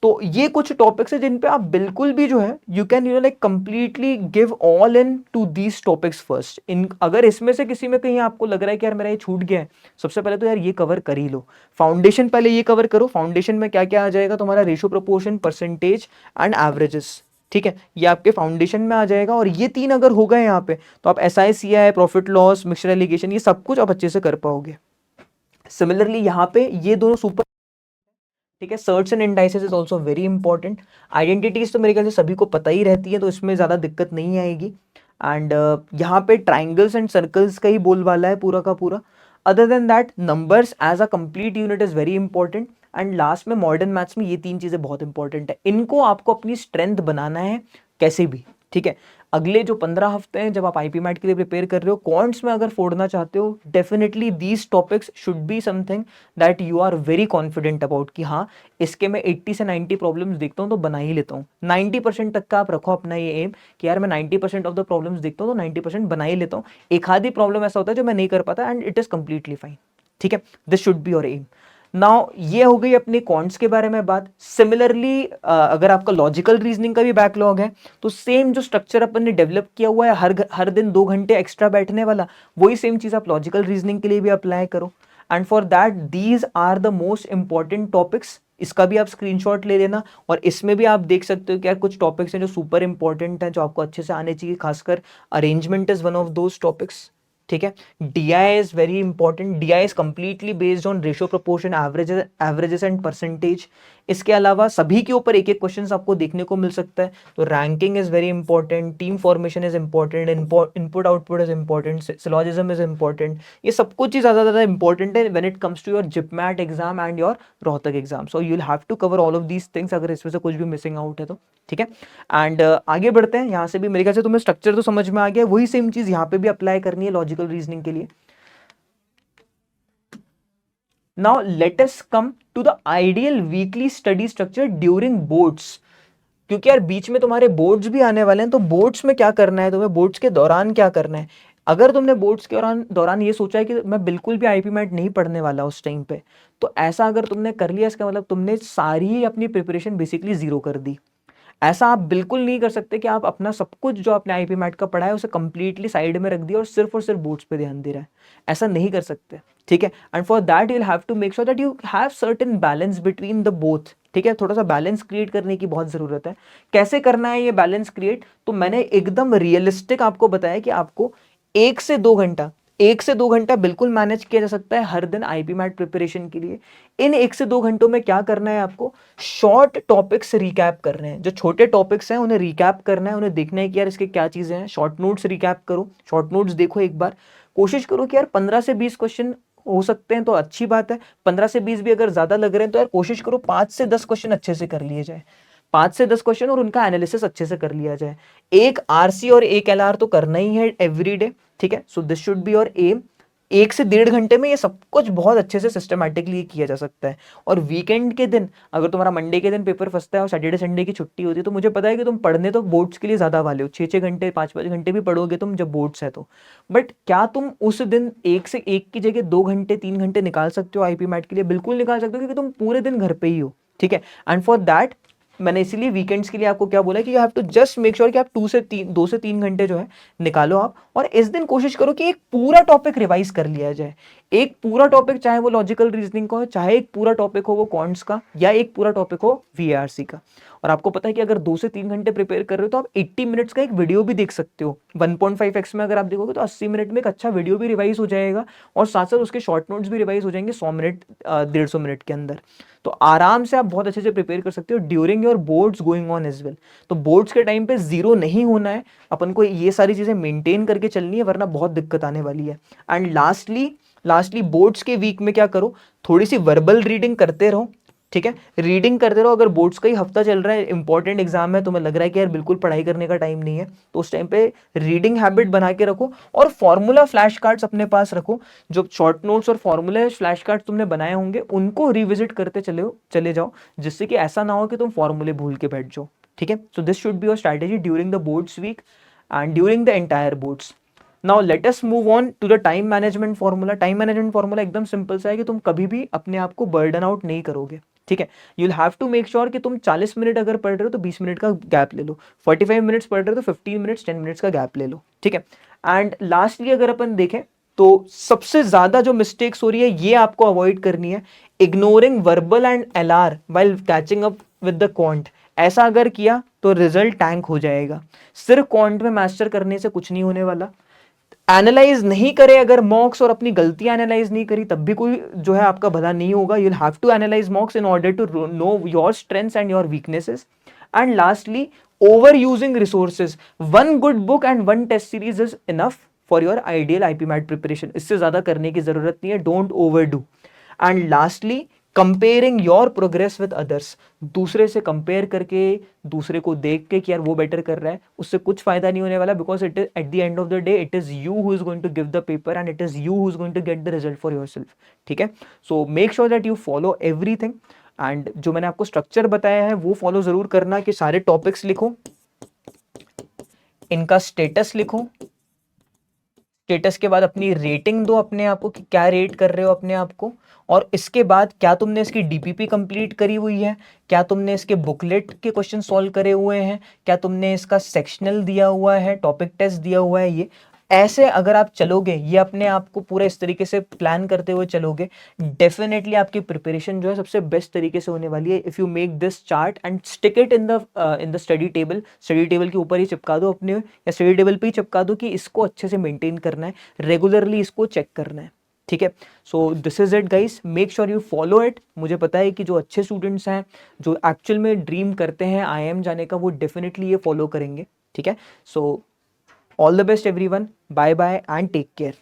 तो ये कुछ टॉपिक्स है जिन पे आप बिल्कुल भी जो है you can like completely give all in to these topics first. इन अगर इसमें से किसी में कहीं आपको लग रहा है कि यार मेरा ये छूट गया है, सबसे पहले तो यार ये कवर कर ही लो. फाउंडेशन पहले ये कवर करो. फाउंडेशन में क्या क्या आ जाएगा तुम्हारा, ratio, proportion, percentage and averages. ठीक है, ये आपके फाउंडेशन में आ जाएगा. और ये तीन अगर हो गए यहाँ पे तो आप SICI, profit loss, mixture allegation, ये सब कुछ आप अच्छे से कर पाओगे. सिमिलरली यहाँ पे ये दोनों सुपर. ठीक है. Shirts and indices is also very important. Identities तो मेरे ख्याल से सभी को पता ही रहती है तो इसमें ज़्यादा दिक्कत नहीं आएगी. एंड यहाँ पे ट्राइंगल्स एंड सर्कल्स का ही बोलबाला है पूरा का पूरा. Other than that numbers as a complete unit is very important. And last में मॉडर्न मैथ्स में ये तीन चीज़ें बहुत इंपॉर्टेंट है. इनको आपको अपनी स्ट्रेंथ बनाना है कैसे भी. ठीक है. अगले जो 15 हफ्ते हैं जब आप IP मैट के लिए प्रिपेयर कर रहे हो, क्वांट्स में अगर फोड़ना चाहते हो, definitely these topics should be something that you are very confident about कि हाँ इसके मैं 80 से 90 प्रॉब्लम्स देखता हूँ तो बना ही लेता हूँ. 90% तक का आप रखो अपना ये एम कि यार मैं 90% ऑफ द प्रॉब्लम्स देखता हूँ तो 90% बना ही लेता हूँ. एक आधी प्रॉब्लम ऐसा होता है जो मैं नहीं कर पाता and it is completely fine. ठीक है. This should be your aim. Now ये हो गई अपने कॉन्ट्स के बारे में बात. सिमिलरली अगर आपका लॉजिकल रीजनिंग का भी बैकलॉग है तो सेम जो स्ट्रक्चर अपन ने डेवलप किया हुआ है हर दिन 2 घंटे एक्स्ट्रा बैठने वाला, वही सेम चीज़ आप लॉजिकल रीजनिंग के लिए भी अप्लाई करो. And for that these are the most important topics. इसका भी आप स्क्रीनशॉट ले लेना. और इसमें भी आप देख सकते हो कि यार कुछ टॉपिक्स हैं जो सुपर इंपॉर्टेंट हैं जो आपको अच्छे से आने चाहिए. खासकर arrangement is one of those topics. ठीक है. DI is very important. DI is completely based on ratio, proportion, averages and percentage. इसके अलावा सभी के ऊपर एक एक क्वेश्चन आपको देखने को मिल सकता है. तो ranking is very important, team formation is important, input output is important, syllogism is important. ये सब कुछ ही ज़्यादा इंपॉर्टेंट है when it comes to your JIPMAT exam and your Rohtak exam. So you will have to cover all of these things अगर इसमें से कुछ भी मिसिंग आउट है तो. ठीक है. एंड आगे बढ़ते हैं. यहाँ से भी मेरे ख्याल से तुम्हें स्ट्रक्चर तो समझ में आ गया. वही सेम चीज यहाँ पे भी अप्लाई करनी है लॉजिकल रीजनिंग के लिए. Now let us come to the ideal weekly study structure during boards. क्योंकि यार बीच में तुम्हारे बोर्ड्स भी आने वाले हैं तो बोर्ड्स में क्या करना है तुम्हें, बोर्ड्स के दौरान क्या करना है. अगर तुमने बोर्ड्स के दौरान ये सोचा है कि मैं बिल्कुल भी IP मैट नहीं पढ़ने वाला उस टाइम पे, तो ऐसा अगर तुमने कर लिया इसका मतलब तुमने सारी अपनी प्रिपरेशन बेसिकली जीरो कर दी. ऐसा आप बिल्कुल नहीं कर सकते कि आप अपना सब कुछ जो आपने IP मैट का पढ़ा है उसे कंप्लीटली साइड में रख दिया और सिर्फ बोर्ड्स पे ध्यान दे रहा है. ऐसा नहीं कर सकते. ठीक है. And for that you will have to make sure that you have certain balance between the both. ठीक है. थोड़ा सा बैलेंस क्रिएट करने की बहुत ज़रूरत है. कैसे करना है ये बैलेंस क्रिएट, तो मैंने एकदम रियलिस्टिक आपको बताया कि आपको 1 से 2 घंटा बिल्कुल मैनेज किया जा सकता है हर दिन IP मैट प्रिपरेशन के लिए. इन 1 से 2 घंटों में क्या करना है आपको, शॉर्ट टॉपिक्स रिकैप करने हैं. जो छोटे टॉपिक्स हैं उन्हें रिकैप करना है, उन्हें देखना है कि यार इसके क्या चीज़ें हैं. शॉर्ट नोट्स रिकैप करो, शॉर्ट नोट्स देखो एक बार. कोशिश करो कि यार 15 से 20 क्वेश्चन हो सकते हैं तो अच्छी बात है. 15 से 20 भी अगर ज़्यादा लग रहे हैं तो यार कोशिश करो 5 से 10 क्वेश्चन अच्छे से कर लिए जाए. 5 से 10 क्वेश्चन और उनका एनालिसिस अच्छे से कर लिया जाए. एक RC और एक LR तो करना ही है एवरी डे. ठीक है. So this should be your aim. 1 से 1.5 घंटे में ये सब कुछ बहुत अच्छे से सिस्टमैटिकली किया जा सकता है. और वीकेंड के दिन अगर तुम्हारा मंडे के दिन पेपर फंसता है और सैटरडे संडे की छुट्टी होती है तो मुझे पता है कि तुम पढ़ने तो बोर्ड्स के लिए ज़्यादा वाले हो. 6-6 घंटे 5-5 घंटे भी पढ़ोगे तुम जब बोर्ड्स है तो. बट क्या तुम उस दिन 1 की जगह 2 घंटे 3 घंटे निकाल सकते हो IP मैट के लिए? बिल्कुल निकाल सकते हो क्योंकि तुम पूरे दिन घर पे ही हो. ठीक है. एंड फॉर दैट मैंने इसीलिए वीकेंड्स के लिए आपको क्या बोला कि you have to just make sure कि आप 2 से 3 घंटे जो है निकालो आप, और इस दिन कोशिश करो कि एक पूरा टॉपिक रिवाइज कर लिया जाए। एक पूरा टॉपिक, चाहे वो लॉजिकल रीजनिंग का हो, चाहे एक पूरा टॉपिक हो वो क्वांट्स का, या एक पूरा टॉपिक हो वीआरसी का। और आपको पता है कि अगर 2 से 3 घंटे प्रिपेयर कर रहे हो तो आप 80 मिनट्स का एक वीडियो भी देख सकते हो। 1.5x में अगर आप देखोगे तो 80 मिनट में एक अच्छा वीडियो भी रिवाइज हो जाएगा, और साथ साथ उसके शॉर्ट नोट्स भी रिवाइज हो जाएंगे 100 मिनट 150 मिनट के अंदर। तो आराम से आप बहुत अच्छे से प्रिपेयर कर सकते हो during your boards going on as well. तो बोर्ड्स के टाइम पे जीरो नहीं होना है, अपन को ये सारी चीजें मेंटेन करके चलनी है, वरना बहुत दिक्कत आने वाली है। एंड लास्टली बोर्ड्स के वीक में क्या करो, थोड़ी सी वर्बल रीडिंग करते रहो, ठीक है, रीडिंग करते रहो। अगर बोर्ड्स का ही हफ्ता चल रहा है, इंपॉर्टेंट एग्जाम है, तुम्हें लग रहा है कि यार बिल्कुल पढ़ाई करने का टाइम नहीं है, तो उस टाइम पे रीडिंग हैबिट बना के रखो, और फॉर्मूला फ्लैश कार्ड्स अपने पास रखो। जो शॉर्ट नोट्स और फॉर्मूला फ्लैश कार्ड्स तुमने बनाए होंगे उनको रिविजिट करते चले जाओ, जिससे कि ऐसा ना हो कि तुम फॉर्मूले भूल के बैठ जाओ, ठीक है। So this should be your strategy during the boards week and during the entire boards. Now let us move on to the time management formula. Time management formula एकदम सिंपल सा है कि तुम कभी भी अपने आप को बर्डन आउट नहीं करोगे, ठीक है। You will have to make sure कि तुम 40 मिनट अगर पढ़ रहे हो तो 20 मिनट का गैप ले लो, 45 मिनट्स पढ़ रहे हो तो 15 मिनट्स 10 मिनट्स का गैप ले लो, ठीक है। एंड लास्टली अगर अपन देखें तो सबसे ज्यादा जो मिस्टेक्स हो रही है ये आपको अवॉइड करनी है, ignoring verbal and LR while catching up with the quant. ऐसा अगर किया तो रिजल्ट टैंक हो जाएगा। सिर्फ क्वांट में मास्टर करने से कुछ नहीं होने वाला। एनालाइज नहीं करे अगर मॉक्स, और अपनी गलतियां एनालाइज नहीं करी, तब भी कोई जो है आपका भला नहीं होगा। You will have to analyse mocks in order to know your strengths and your weaknesses. And lastly, overusing resources. One good book and one test series is enough for your ideal IPMAT preparation. इससे ज्यादा करने की जरूरत नहीं है, don't overdo. And lastly, comparing your progress with others. दूसरे से compare करके, दूसरे को देख के कि यार वो बेटर कर रहा है, उससे कुछ फायदा नहीं होने वाला, because it is at the end of the day it is you who is going to give the paper and it is you who is going to get the result for yourself, ठीक है। So make sure that you follow everything, and जो मैंने आपको structure बताया है वो follow जरूर करना, कि सारे टॉपिक्स लिखो, इनका स्टेटस लिखो, स्टेटस के बाद अपनी रेटिंग दो अपने आप को कि क्या रेट कर रहे हो अपने आप को, और इसके बाद क्या तुमने इसकी डीपीपी कंप्लीट करी हुई है, क्या तुमने इसके बुकलेट के क्वेश्चन सॉल्व करे हुए हैं, क्या तुमने इसका सेक्शनल दिया हुआ है, टॉपिक टेस्ट दिया हुआ है। ये ऐसे अगर आप चलोगे, ये अपने आप को पूरा इस तरीके से प्लान करते हुए चलोगे, डेफिनेटली आपकी प्रिपरेशन जो है सबसे बेस्ट तरीके से होने वाली है। If you make this chart and stick it in the study table के ऊपर ही चिपका दो अपने, या स्टडी टेबल पे ही चिपका दो कि इसको अच्छे से मेंटेन करना है, रेगुलरली इसको चेक करना है, ठीक है। So this is it guys, make sure you follow it. मुझे पता है कि जो अच्छे स्टूडेंट्स हैं, जो एक्चुअल में ड्रीम करते हैं IIM जाने का, वो डेफिनेटली ये फॉलो करेंगे, ठीक है। So all the best everyone, bye bye and take care.